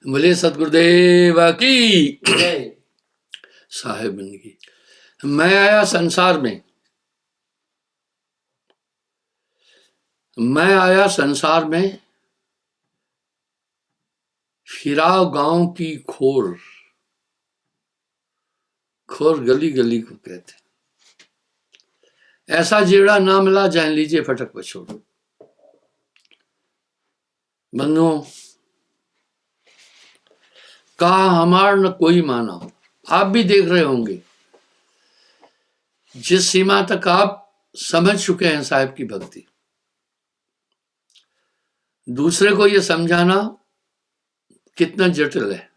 बोले सतगुरुदेव की जय। साहेब की। मैं आया संसार में, मैं आया संसार में, फिरा गांव की खोर, खोर गली गली को कहते, ऐसा जेड़ा ना मिला जान लीजिए फटक पछोड़। बंधुओं, कहा हमार न कोई माना। आप भी देख रहे होंगे जिस सीमा तक आप समझ चुके हैं साहिब की भक्ति, दूसरे को यह समझाना कितना जटिल है।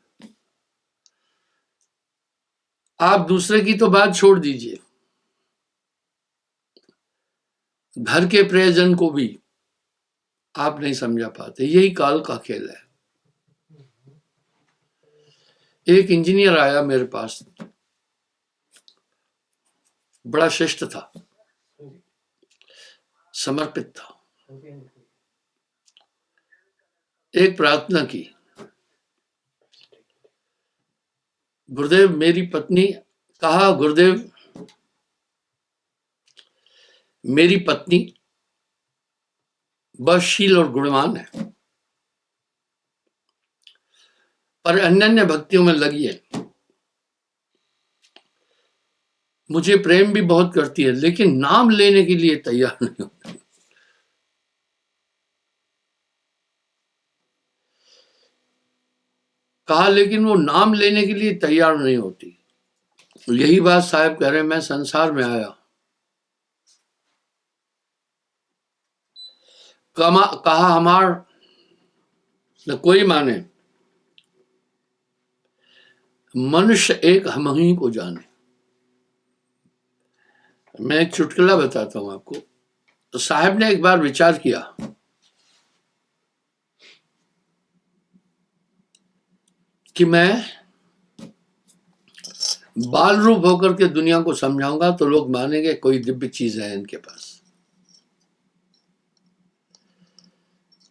आप दूसरे की तो बात छोड़ दीजिए, घर के प्रियजन को भी आप नहीं समझा पाते। यही काल का खेल है। एक इंजीनियर आया मेरे पास, बड़ा शिष्ट था, समर्पित था। एक प्रार्थना की, गुरुदेव मेरी पत्नी, कहा गुरुदेव मेरी पत्नी बदशील और गुणवान है, पर अन्य भक्तियों में लगी है। मुझे प्रेम भी बहुत करती है, लेकिन नाम लेने के लिए तैयार नहीं होती। कहा लेकिन वो नाम लेने के लिए तैयार नहीं होती। यही बात साहब कह रहे हैं, मैं संसार में आया, कहा हमार न कोई माने, मनुष्य एक हम ही को जाने। मैं एक चुटकुला बताता हूं आपको। तो साहब ने एक बार विचार किया कि मैं बाल रूप होकर के दुनिया को समझाऊंगा तो लोग मानेंगे कोई दिव्य चीज है इनके पास।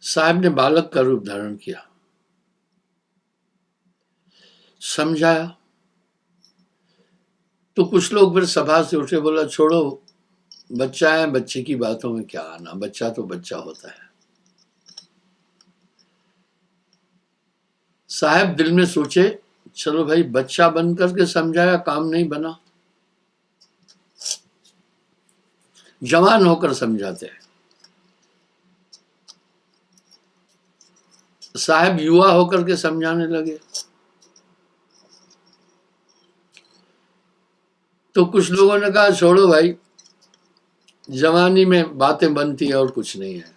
साहब ने बालक का रूप धारण किया, समझाया। तो कुछ लोग फिर सभा से उठे, बोला छोड़ो, बच्चा है, बच्चे की बातों में क्या आना, बच्चा तो बच्चा होता है। साहब दिल में सोचे, चलो भाई, बच्चा बन करके समझाया, काम नहीं बना, जवान होकर समझाते हैं। साहब युवा होकर के समझाने लगे। तो कुछ लोगों ने कहा छोड़ो भाई, जवानी में बातें बनती है और कुछ नहीं है।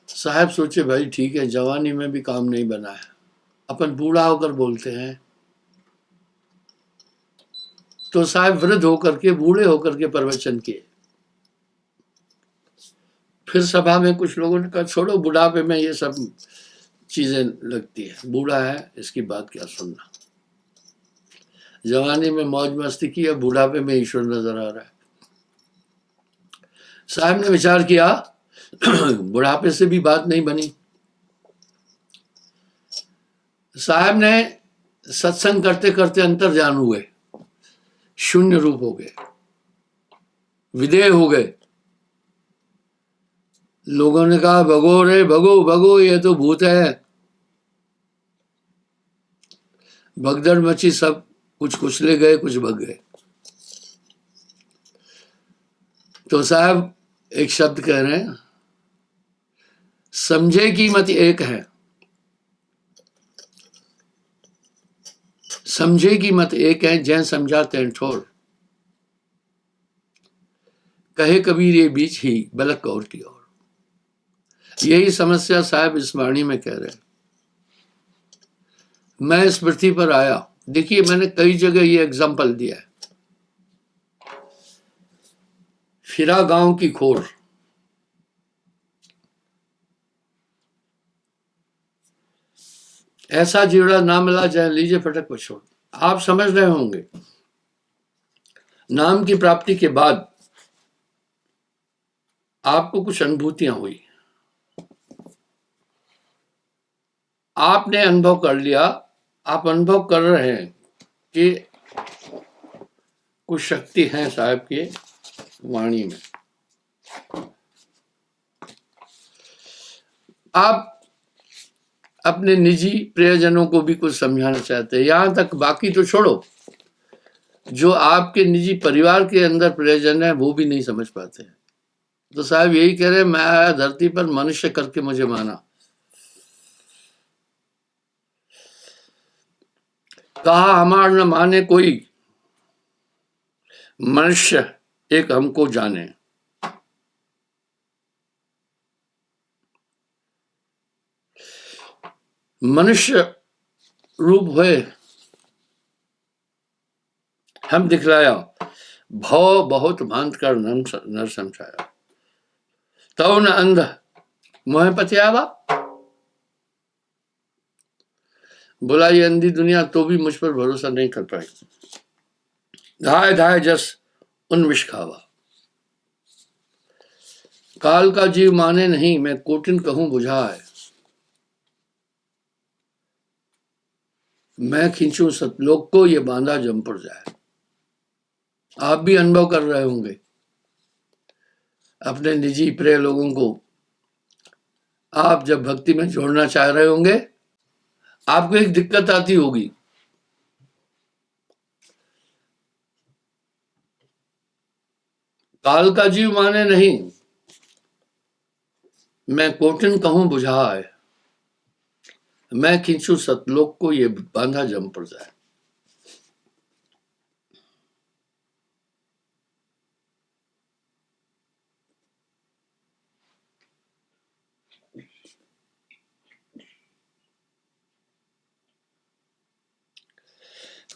साहब सोचे भाई ठीक है, जवानी में भी काम नहीं बना है, अपन बूढ़ा होकर बोलते हैं। तो साहब वृद्ध होकर के, बूढ़े होकर के प्रवचन किए। फिर सभा में कुछ लोगों ने कहा छोड़ो, बुढ़ापे में ये सब चीजें लगती है, बूढ़ा है, इसकी बात क्या सुनना। जवानी में मौज मस्ती की है, बुढ़ापे में ईश्वर नजर आ रहा है। साहब ने विचार किया बुढ़ापे से भी बात नहीं बनी। साहब ने सत्संग करते करते अंतर्ध्यान हुए, शून्य रूप हो गए, विदेह हो गए। लोगों ने कहा भगो रे भगो भगो, ये तो भूत है। भगदड़ मची, सब कुछ कुचले गए, कुछ भग गए। तो साहब एक शब्द कह रहे हैं, समझे की मत एक है, समझे की मत एक है, जैन समझाते हैं ठोर। कहे कबीर ये बीच ही बलक और की ओर। यही समस्या साहब इस वाणी में कह रहे हैं। मैं इस पृथ्वी पर आया, देखिए मैंने कई जगह ये एग्जाम्पल दिया है। फिरा गांव की खोर, ऐसा जीवड़ा ना मिला जाए लीजिए फटक पछोड़। आप समझ रहे होंगे, नाम की प्राप्ति के बाद आपको कुछ अनुभूतियां हुई। आपने अनुभव कर लिया, आप अनुभव कर रहे हैं कि कुछ शक्ति है साहब के वाणी में। आप अपने निजी प्रियजनों को भी कुछ समझाना चाहते हैं, यहां तक बाकी तो छोड़ो, जो आपके निजी परिवार के अंदर प्रियजन है वो भी नहीं समझ पाते हैं। तो साहब यही कह रहे हैं, मैं आया धरती पर मनुष्य करके मुझे माना, कहा हमार न माने कोई, मनुष्य एक हमको जाने। मनुष्य रूप हुए हम दिखलाया, भव बहुत भांत कर नर समझाया, तव न अंध मोह पथियावा। बोला ये अंधी दुनिया तो भी मुझ पर भरोसा नहीं कर पाई। धाय धाय जस उन विष खावा, काल का जीव माने नहीं, मैं कोटिन कहूं बुझाए, मैं खींचूं सतलोक को, ये बांधा जम पर जाए। आप भी अनुभव कर रहे होंगे अपने निजी प्रिय लोगों को, आप जब भक्ति में जोड़ना चाह रहे होंगे, आपको एक दिक्कत आती होगी, काल का जीव माने नहीं, मैं कोटिन कहूं बुझाए, मैं खींचू सतलोक को, ये बांधा जम पर जाए।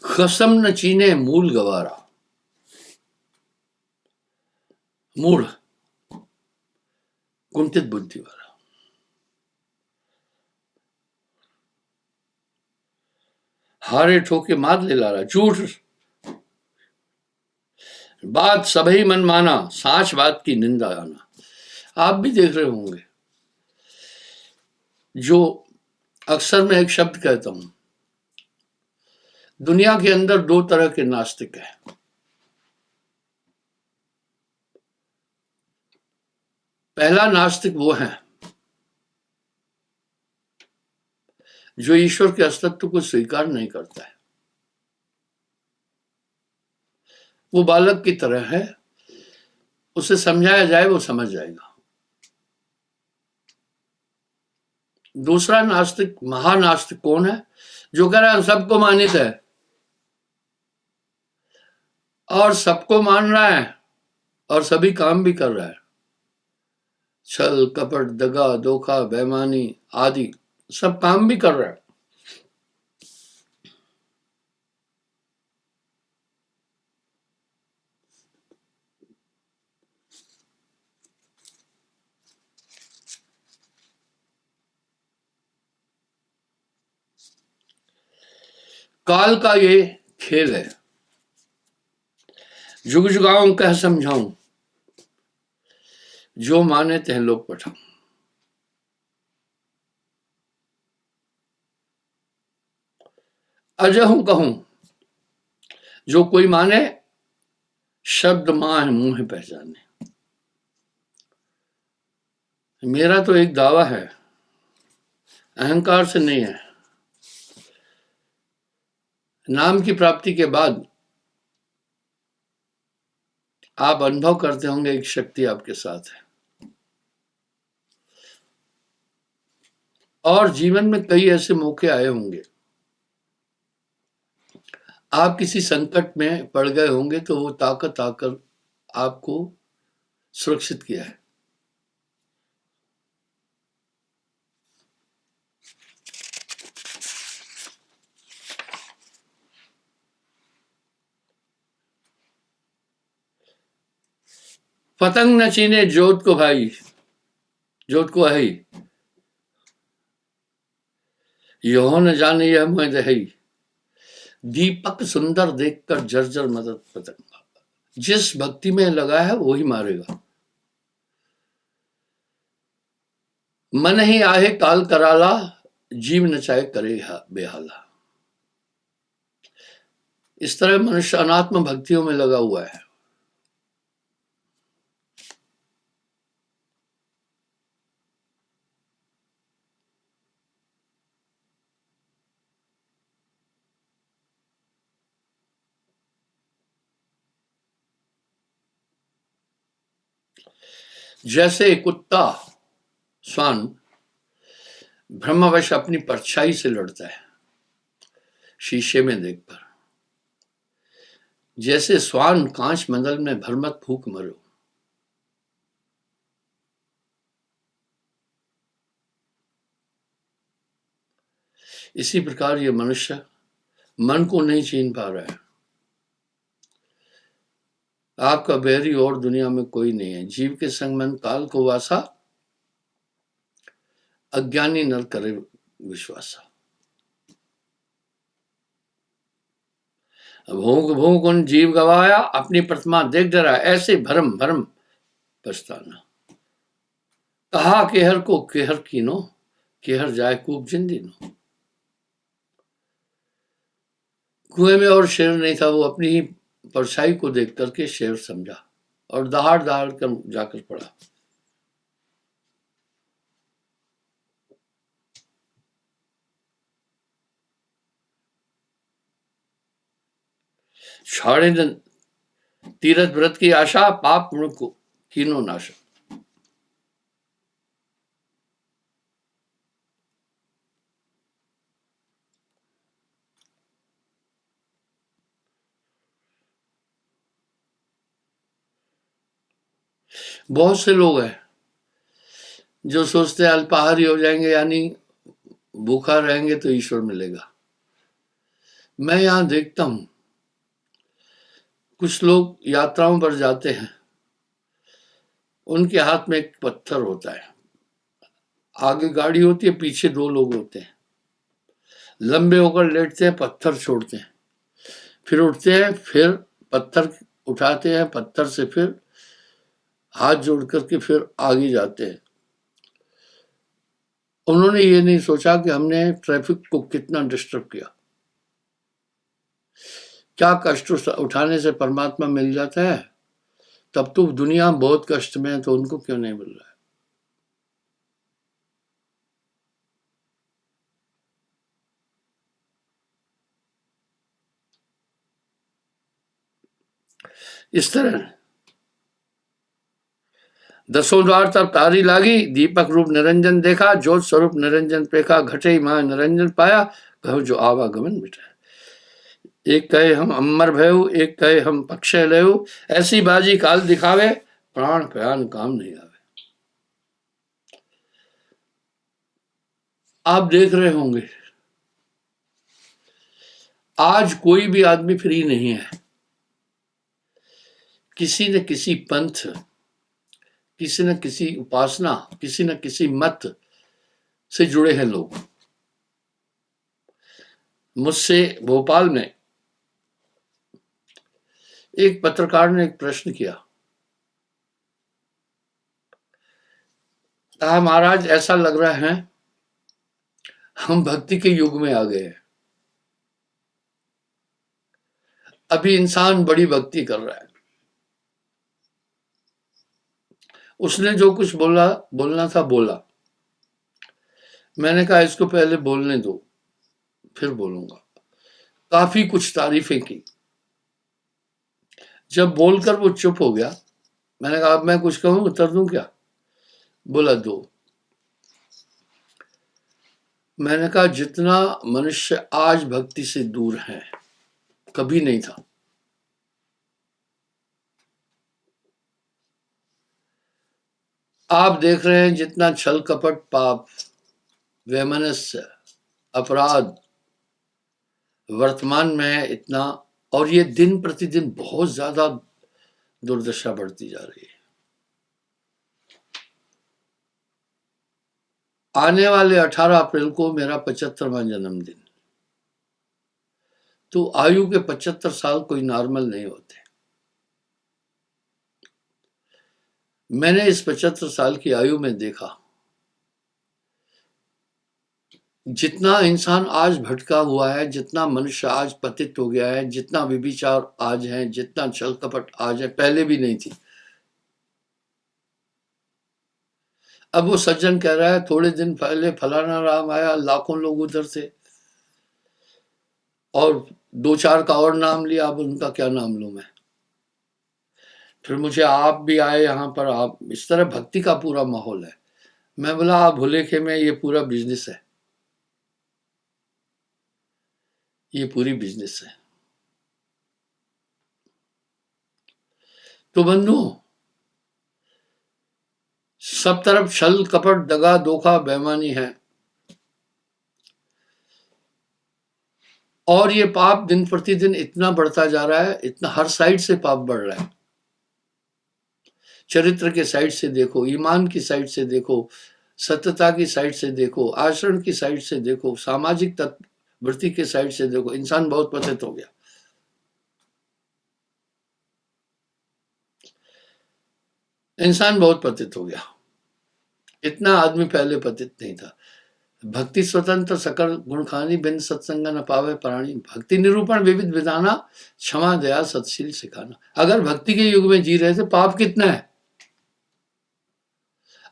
खसम न चीने मूल गवारा, मूढ़ कुंठित बुद्धि वाला, हारे ठोके मार ले लारा, झूठ बात सभी मन माना, साच बात की निंदा आना। आप भी देख रहे होंगे, जो अक्सर मैं एक शब्द कहता हूं, दुनिया के अंदर दो तरह के नास्तिक हैं। पहला नास्तिक वो है जो ईश्वर के अस्तित्व को स्वीकार नहीं करता है, वो बालक की तरह है, उसे समझाया जाए वो समझ जाएगा। दूसरा नास्तिक, महानास्तिक कौन है? जो कह रहा है सबको मानित है और सबको मान रहा है और सभी काम भी कर रहा है, छल कपट दगा धोखा बेईमानी आदि सब काम भी कर रहा है। काल का ये खेल है, जुग जुगाऊं कह समझाऊं, जो माने तह लोग पठाऊं। अजहूं कहूं, जो कोई माने, शब्द माह मुंह पहचाने। मेरा तो एक दावा है, अहंकार से नहीं है। नाम की प्राप्ति के बाद आप अनुभव करते होंगे एक शक्ति आपके साथ है, और जीवन में कई ऐसे मौके आए होंगे, आप किसी संकट में पड़ गए होंगे तो वो ताकत आकर आपको सुरक्षित किया है। पतंग न चीने जोत को भाई, जोत को है, यो न जाने यह मोह दही, दीपक सुंदर देखकर जर्जर मदद पतंग। जिस भक्ति में लगा है वही मारेगा। मन ही आहे काल कराला, जीव न चाहे करे बेहाला। इस तरह मनुष्य अनात्म भक्तियों में लगा हुआ है। जैसे कुत्ता श्वान ब्रह्मवश अपनी परछाई से लड़ता है शीशे में देखकर, जैसे श्वान कांच मंडल में भरमत फूक मरो। इसी प्रकार ये मनुष्य मन को नहीं छीन पा रहा है। आपका बैरी और दुनिया में कोई नहीं है। जीव के संग मन काल को वासा, अज्ञानी नर करे विश्वासा। भोंक भोंक उन जीव गवाया, अपनी प्रतिमा देख डरा, ऐसे भरम भरम पछताना। कहा केहर को केहर कीनो, केहर जाए कूप जिंदीनो। कुएं में और शेर नहीं था, वो अपनी ही परछाई को देख करके शेर समझा और दहाड़ दहाड़ कर जाकर पड़ा। छाड़े न तीरथ व्रत की आशा, पाप पुण्य को कीनो नाशा। बहुत से लोग हैं जो सोचते हैं अल्पाहारी हो जाएंगे, यानी भूखा रहेंगे तो ईश्वर मिलेगा। मैं यहां देखता हूं कुछ लोग यात्राओं पर जाते हैं, उनके हाथ में एक पत्थर होता है, आगे गाड़ी होती है, पीछे दो लोग होते हैं, लंबे होकर लेटते हैं, पत्थर छोड़ते हैं, फिर उठते हैं, फिर पत्थर उठाते हैं, पत्थर से फिर हाथ जोड़ करके फिर आगे जाते हैं। उन्होंने ये नहीं सोचा कि हमने ट्रैफिक को कितना डिस्टर्ब किया। क्या कष्ट उठाने से परमात्मा मिल जाता है? तब तो दुनिया बहुत कष्ट में है, तो उनको क्यों नहीं मिल रहा है? इस तरह दसों द्वार तब तारी लागी, दीपक रूप निरंजन देखा, ज्योत स्वरूप निरंजन पेखा, घटे मां निरंजन पाया, कहो जो आवागमन मिटा। एक कहे हम अमर भयऊ, एक कहे हम पक्षय लेऊ, ऐसी बाजी काल दिखावे, प्राण प्यान काम नहीं आवे। आप देख रहे होंगे आज कोई भी आदमी फ्री नहीं है। किसी न किसी पंथ, किसी न किसी उपासना, किसी न किसी मत से जुड़े हैं लोग। मुझसे भोपाल में एक पत्रकार ने एक प्रश्न किया, कहा महाराज ऐसा लग रहा है हम भक्ति के युग में आ गए हैं, अभी इंसान बड़ी भक्ति कर रहा है। उसने जो कुछ बोलना था बोला। मैंने कहा इसको पहले बोलने दो, फिर बोलूंगा। काफी कुछ तारीफें की। जब बोलकर वो चुप हो गया, मैंने कहा अब मैं कुछ कहूं, उत्तर दूं क्या? बोला दो। मैंने कहा जितना मनुष्य आज भक्ति से दूर है कभी नहीं था। आप देख रहे हैं जितना छल कपट, पाप, वैमनस्य, अपराध वर्तमान में है इतना, और ये दिन प्रतिदिन बहुत ज्यादा दुर्दशा बढ़ती जा रही है। आने वाले 18 अप्रैल को मेरा 75वां जन्मदिन। तो आयु के 75 साल कोई नॉर्मल नहीं होते। मैंने इस 75 साल की आयु में देखा जितना इंसान आज भटका हुआ है, जितना मनुष्य आज पतित हो गया है, जितना व्यभिचार आज है, जितना छल कपट आज है, पहले भी नहीं थी। अब वो सज्जन कह रहा है थोड़े दिन पहले फलाना राम आया, लाखों लोग उधर थे, और दो चार का और नाम लिया, अब उनका क्या नाम लूं मैं। फिर मुझे आप भी आए यहाँ पर, आप इस तरह भक्ति का पूरा माहौल है। मैं बोला आप भुलेखे में ये पूरा बिजनेस है, ये पूरी बिजनेस है। तो बंधु, सब तरफ छल कपट दगा धोखा बेईमानी है, और ये पाप दिन प्रतिदिन इतना बढ़ता जा रहा है, इतना हर साइड से पाप बढ़ रहा है। चरित्र के साइड से देखो, ईमान की साइड से देखो, सत्यता की साइड से देखो, आचरण की साइड से देखो, सामाजिक वृत्ति के साइड से देखो, इंसान बहुत पतित हो गया। इंसान बहुत पतित हो गया, इतना आदमी पहले पतित नहीं था। भक्ति स्वतंत्र सकल गुण खानी, बिन सत्संग न पावे प्राणी। भक्ति निरूपण विविध विधाना, क्षमा दया सतशील सिखाना। अगर भक्ति के युग में जी रहे थे, पाप कितना है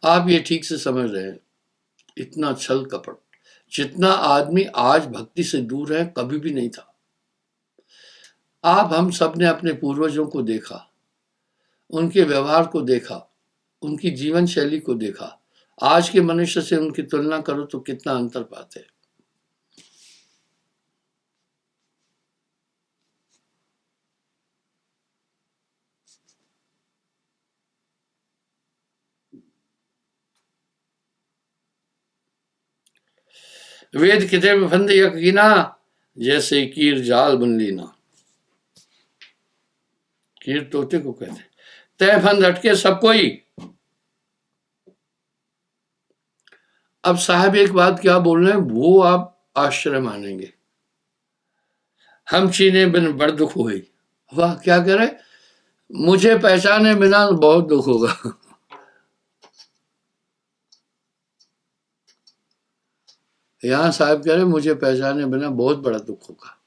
आप ये ठीक से समझ रहे हैं। इतना छल कपट, जितना आदमी आज भक्ति से दूर है, कभी भी नहीं था। आप हम सब ने अपने पूर्वजों को देखा, उनके व्यवहार को देखा, उनकी जीवन शैली को देखा। आज के मनुष्य से उनकी तुलना करो तो कितना अंतर पाते हैं। वेद किते में फंद यकीना, जैसे कीर जाल बन लीना। कीर तोते को कहते, तय फंद अटके सब कोई। अब साहब एक बात क्या बोल रहे हैं, वो आप आश्चर्य मानेंगे। हम चीने बिन बड़ दुख हो गई। वाह, क्या कह रहे, मुझे पहचाने बिना बहुत दुख होगा। यहां साहब कह रहे मुझे पहचाने बिना बहुत बड़ा दुख होगा।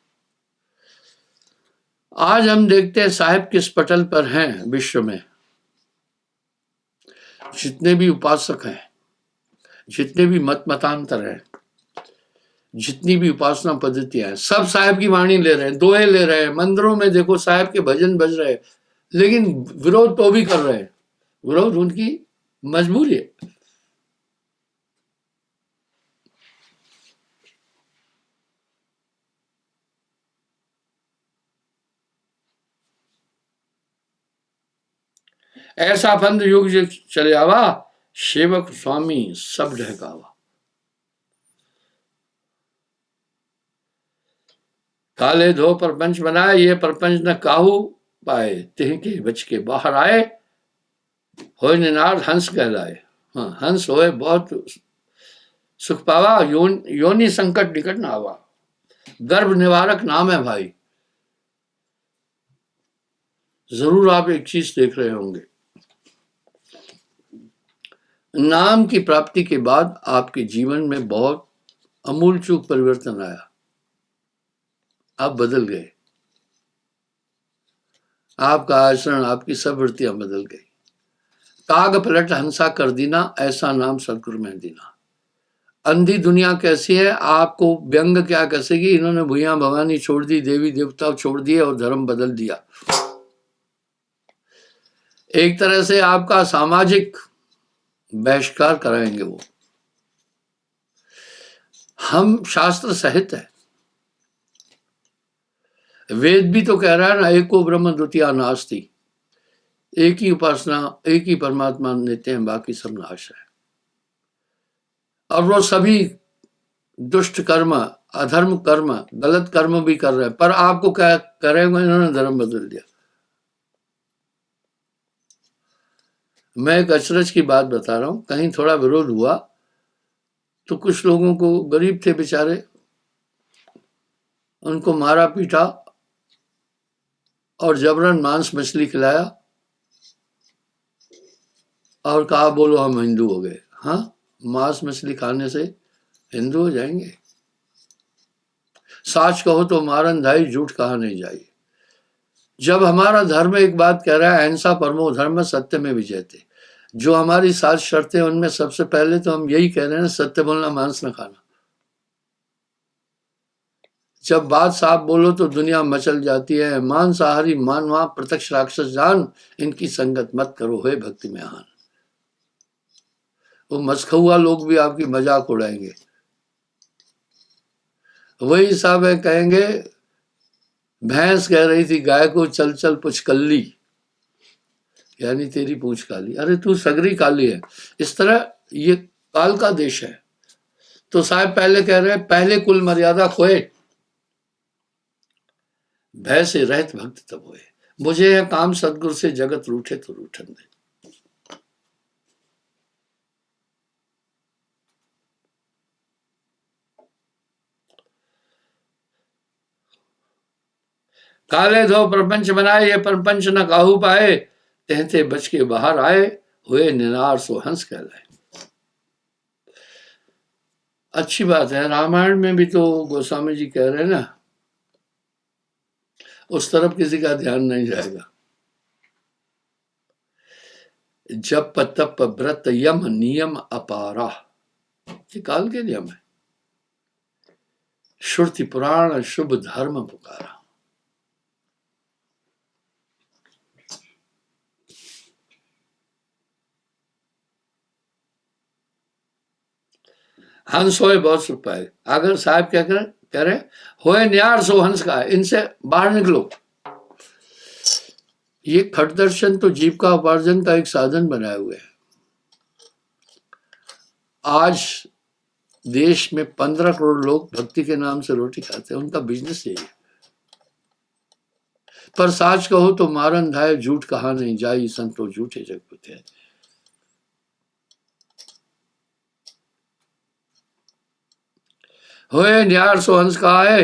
आज हम देखते हैं साहब किस पटल पर हैं विश्व में। जितने भी उपासक हैं, जितने भी मत मतांतर हैं, जितनी भी उपासना पद्धतियां हैं, सब साहब की वाणी ले रहे हैं, दोहे ले रहे हैं। मंदिरों में देखो साहब के भजन बज रहे हैं, लेकिन विरोध तो भी कर रहे हैं। विरोध उनकी मजबूरी है। ऐसा फंद युग चले आवा, सेवक स्वामी सब ढहकावा। काले धो परपंच बनाए, ये परपंच न काहू पाए। तिह के बच के बाहर आए, होय निनाद हंस कहलाए। हाँ, हंस होए बहुत सुख पावा, योनि संकट निकट न आवा। गर्भ निवारक नाम है भाई। जरूर आप एक चीज देख रहे होंगे, नाम की प्राप्ति के बाद आपके जीवन में बहुत अमूल चूक परिवर्तन आया। आप बदल गए, आपका आचरण, आपकी सब वृत्तियां बदल गई। काग पलट हंसा कर दीना, ऐसा नाम सदगुरु में दीना। अंधी दुनिया कैसी है, आपको व्यंग क्या कसेगी। इन्होंने भूया भवानी छोड़ दी, देवी देवता छोड़ दिए और धर्म बदल दिया। एक तरह से आपका सामाजिक बहिष्कार कराएंगे वो। हम शास्त्र सहित है, वेद भी तो कह रहा है ना, एको ब्रह्म द्वितीया नास्ति। एक ही उपासना, एक ही परमात्मा लेते हैं, बाकी सब नाश है। और वो सभी दुष्ट कर्म, अधर्म कर्म, गलत कर्म भी कर रहे हैं, पर आपको क्या करेंगे, इन्होंने धर्म बदल दिया। मैं एक अचरज की बात बता रहा हूं, कहीं थोड़ा विरोध हुआ तो कुछ लोगों को, गरीब थे बेचारे, उनको मारा पीटा और जबरन मांस मछली खिलाया और कहा बोलो हम हिंदू हो गए। हाँ, मांस मछली खाने से हिंदू हो जाएंगे। साच कहो तो मारन धाई, झूठ कहा नहीं जाए। जब हमारा धर्म एक बात कह रहा है, अहिंसा परमो धर्म, सत्य में विजयते, जो हमारी 7 शर्तें उनमें सबसे पहले तो हम यही कह रहे हैं, सत्य बोलना, मांस न खाना। जब बात साफ बोलो तो दुनिया मचल जाती है। मांसाहारी मानवा प्रत्यक्ष राक्षस जान, इनकी संगत मत करो हे भक्ति में आन। वो मसखुआ लोग भी आपकी मजाक उड़ाएंगे। वही साहब है, कहेंगे भैंस कह रही थी गाय को, चल चल पुचकल्ली, यानी तेरी पूंछ काली। अरे तू सगरी काली है। इस तरह ये काल का देश है। तो साहब पहले कह रहे हैं, पहले कुल मर्यादा खोए, भय से रहित भक्त तब होए। मुझे है काम सदगुरु से, जगत रूठे तो रूठन दे। काले धो प्रपंच बनाए, ये प्रपंच न काहू पाए, कहते बच के बाहर आए, हुए निनार सो हंस कहलाए। अच्छी बात है, रामायण में भी तो गोस्वामी जी कह रहे हैं ना, उस तरफ किसी का ध्यान नहीं जाएगा। जप तप व्रत यम नियम अपारा, ये काल के नियम है। श्रुति पुराण शुभ धर्म पुकारा। हंस होए बहुत सुख पाए। अगर साहब क्या कह रहे होए न्यार सो हंस का, इनसे बाहर निकलो। ये खट दर्शन तो जीविका उपार्जन का एक साधन बनाए हुए है। आज देश में 15 करोड़ लोग भक्ति के नाम से रोटी खाते हैं, उनका बिजनेस यही है। पर साच कहो तो मारन धाय, झूठ कहा नहीं जाई, संतो झूठे जगत है। होए न्यार सो हंस का आए,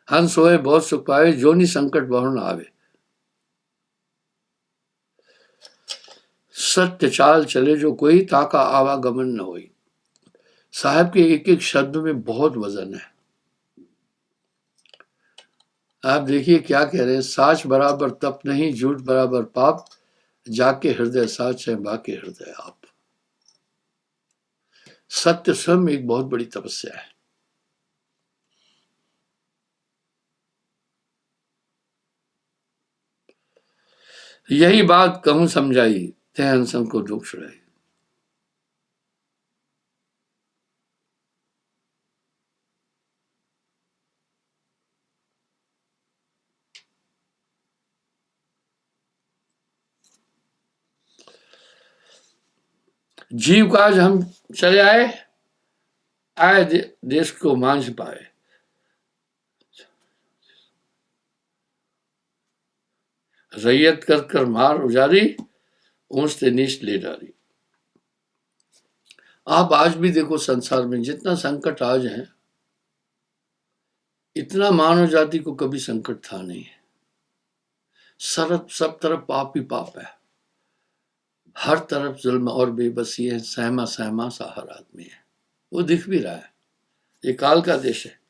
हंस होए बहुत सुख पाए, जोनी संकट बहु न आवे। सत्य चाल चले जो कोई, ताका आवागमन न होई। साहब के एक एक शब्द में बहुत वजन है। आप देखिए क्या कह रहे हैं, साच बराबर तप नहीं, झूठ बराबर पाप, जाके हृदय साच है, बाके हृदय आप। सत्य स्वयं एक बहुत बड़ी तपस्या है। यही बात कहूं समझाई, ते हंसन को दुख छुड़ाई। जीव काज हम चले आए, आए देश को मांझ पाए। रैयत कर कर मार उजारी, ऊंच ते नीच ले डाली। आप आज भी देखो संसार में जितना संकट आज है, इतना मानव जाति को कभी संकट था नहीं। सब तरफ पाप ही पाप है, हर तरफ जुल्म और बेबसी है, सहमा सहमा सा हर आदमी है। वो दिख भी रहा है, ये काल का देश है।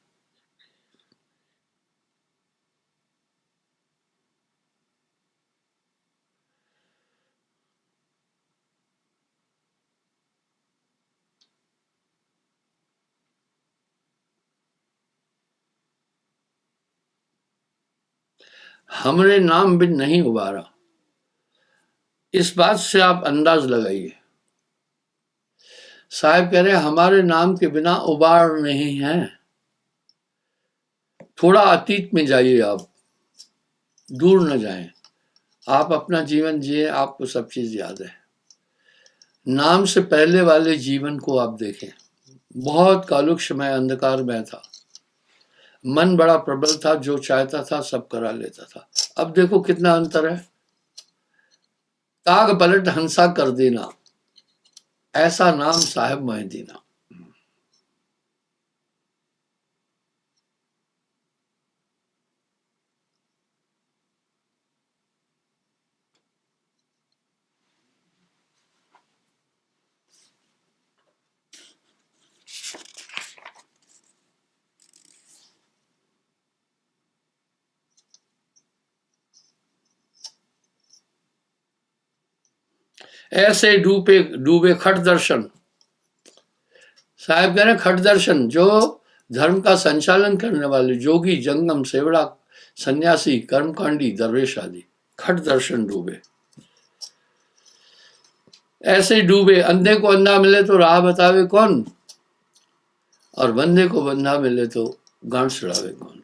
हमने नाम बिन नहीं उबारा, इस बात से आप अंदाज लगाइए। साहब कह रहे हैं हमारे नाम के बिना उबार नहीं है। थोड़ा अतीत में जाइए, आप दूर न जाएं, आप अपना जीवन जिए, आपको सब चीज याद है। नाम से पहले वाले जीवन को आप देखें, बहुत कालुक्षमय अंधकार में था, मन बड़ा प्रबल था, जो चाहता था सब करा लेता था। अब देखो कितना अंतर है। ताग पलट हंसा कर देना, ऐसा नाम साहब मैं देना। ऐसे डूबे डूबे खट दर्शन, साहब कह रहे खट दर्शन, जो धर्म का संचालन करने वाले जोगी, जंगम, सेवड़ा, सन्यासी, कर्मकांडी, दरवेश आदि, खट दर्शन डूबे। ऐसे डूबे, अंधे को अंधा मिले तो राह बतावे कौन, और बंधे को बंधा मिले तो गांठ चढ़ावे कौन।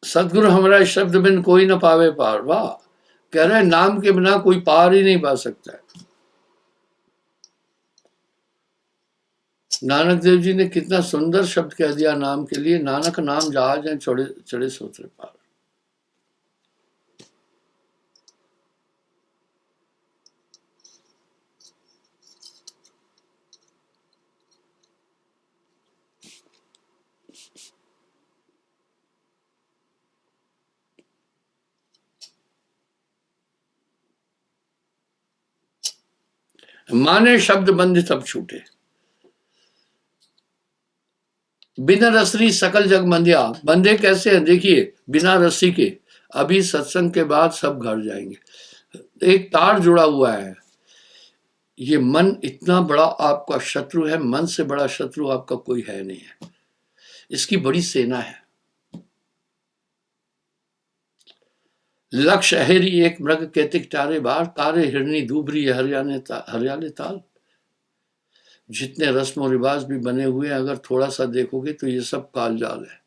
सदगुरु हमारा शब्द बिन कोई न पावे पार। वाह, कह रहे हैं नाम के बिना कोई पार ही नहीं पा सकता है। नानक देव जी ने कितना सुंदर शब्द कह दिया नाम के लिए, नानक नाम जहाज है चढ़े चढ़े सोतरे पार। माने शब्द बंध तब छूटे, बिना रसरी सकल जग बंधिया। बंधे कैसे हैं देखिए, बिना रस्सी के। अभी सत्संग के बाद सब घर जाएंगे। एक तार जुड़ा हुआ है। ये मन इतना बड़ा आपका शत्रु है, मन से बड़ा शत्रु आपका कोई है नहीं है। इसकी बड़ी सेना है। लक्ष्य अहेरी एक मृग केतिक टारे बार, तारे हिरनी दूबरी हरियाले ताल। जितने रस्म और रिवाज भी बने हुए हैं, अगर थोड़ा सा देखोगे तो ये सब काल जाल है।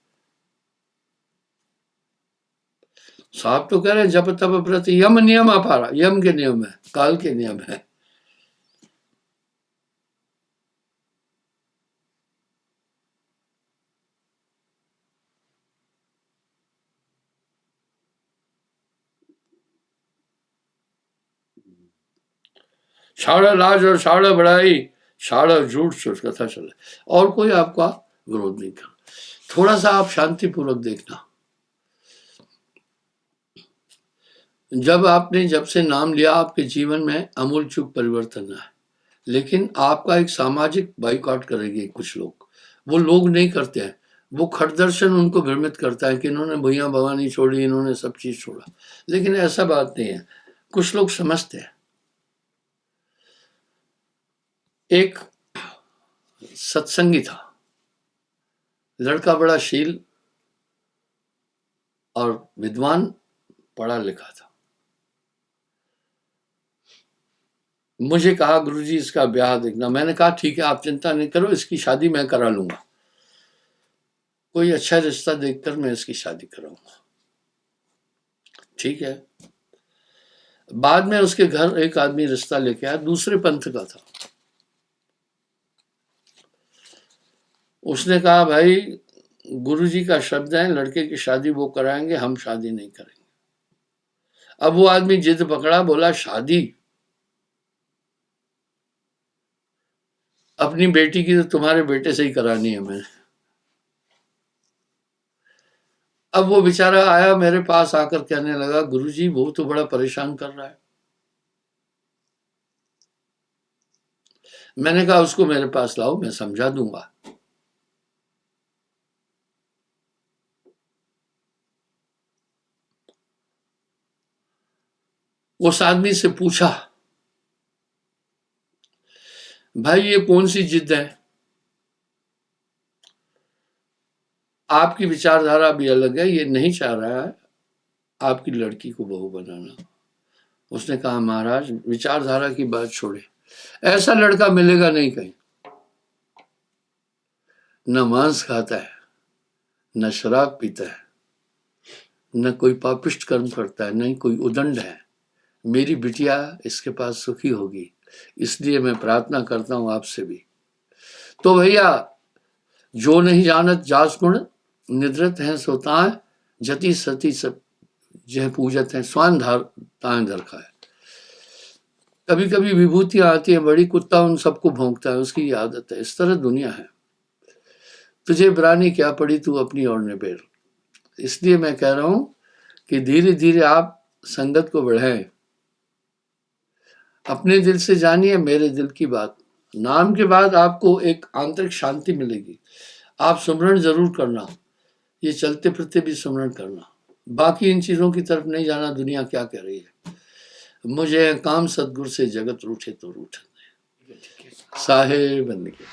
साहब तो कह रहे हैं जप तप व्रत यम नियम अपारा, यम के नियम है, काल के नियम है। छाड़ा लाज और छाड़ा बड़ाई, छाड़ा झूठ सोच कथा चले, और कोई आपका विरोध नहीं कर। थोड़ा सा आप शांतिपूर्वक देखना, जब से नाम लिया आपके जीवन में अमूल चूक परिवर्तन है। लेकिन आपका एक सामाजिक बाइकआउट करेंगे कुछ लोग। वो लोग नहीं करते हैं, वो खट दर्शन उनको भ्रमित करता है कि इन्होंने भैया भवानी छोड़ी, इन्होंने सब चीज छोड़ा। लेकिन ऐसा बात नहीं है, कुछ लोग समझते हैं। एक सत्संगी था, लड़का बड़ा शील और विद्वान, पढ़ा लिखा था। मुझे कहा गुरुजी इसका ब्याह देखना। मैंने कहा ठीक है, आप चिंता नहीं करो, इसकी शादी मैं करा लूंगा। कोई अच्छा रिश्ता देखकर मैं इसकी शादी कराऊंगा। ठीक है। बाद में उसके घर एक आदमी रिश्ता लेके आया, दूसरे पंथ का था। उसने कहा भाई गुरुजी का शब्द है, लड़के की शादी वो कराएंगे, हम शादी नहीं करेंगे। अब वो आदमी जिद पकड़ा, बोला शादी अपनी बेटी की तो तुम्हारे बेटे से ही करानी है मैंने। अब वो बेचारा आया मेरे पास, आकर कहने लगा गुरुजी वो तो बड़ा परेशान कर रहा है। मैंने कहा उसको मेरे पास लाओ, मैं समझा दूंगा। उस आदमी से पूछा भाई ये कौन सी जिद है, आपकी विचारधारा भी अलग है, ये नहीं चाह रहा है आपकी लड़की को बहू बनाना। उसने कहा महाराज विचारधारा की बात छोड़े, ऐसा लड़का मिलेगा नहीं कहीं। न मांस खाता है, न शराब पीता है, न कोई पापिष्ट कर्म करता है, नहीं कोई उदंड है। मेरी बिटिया इसके पास सुखी होगी, इसलिए मैं प्रार्थना करता हूं आपसे भी। तो भैया जो नहीं जानत जास गुण, निद्रत है सोता है, जति सती सब जह पूजत है, स्वान धार तान धरखा है। कभी कभी विभूतियां आती है, बड़ी कुत्ता उन सबको भौंकता है, उसकी ये आदत है। इस तरह दुनिया है। तुझे बुरानी क्या पड़ी, तू अपनी ओर निबेर। इसलिए मैं कह रहा हूं कि धीरे धीरे आप संगत को बढ़ाएं। अपने दिल से जानिए मेरे दिल की बात। नाम के बाद आपको एक आंतरिक शांति मिलेगी। आप सुमरण जरूर करना, ये चलते फिरते भी स्मरण करना, बाकी इन चीज़ों की तरफ नहीं जाना, दुनिया क्या कह रही है। मुझे काम सतगुर से जगत रूठे तो रूठे साहेब बन के।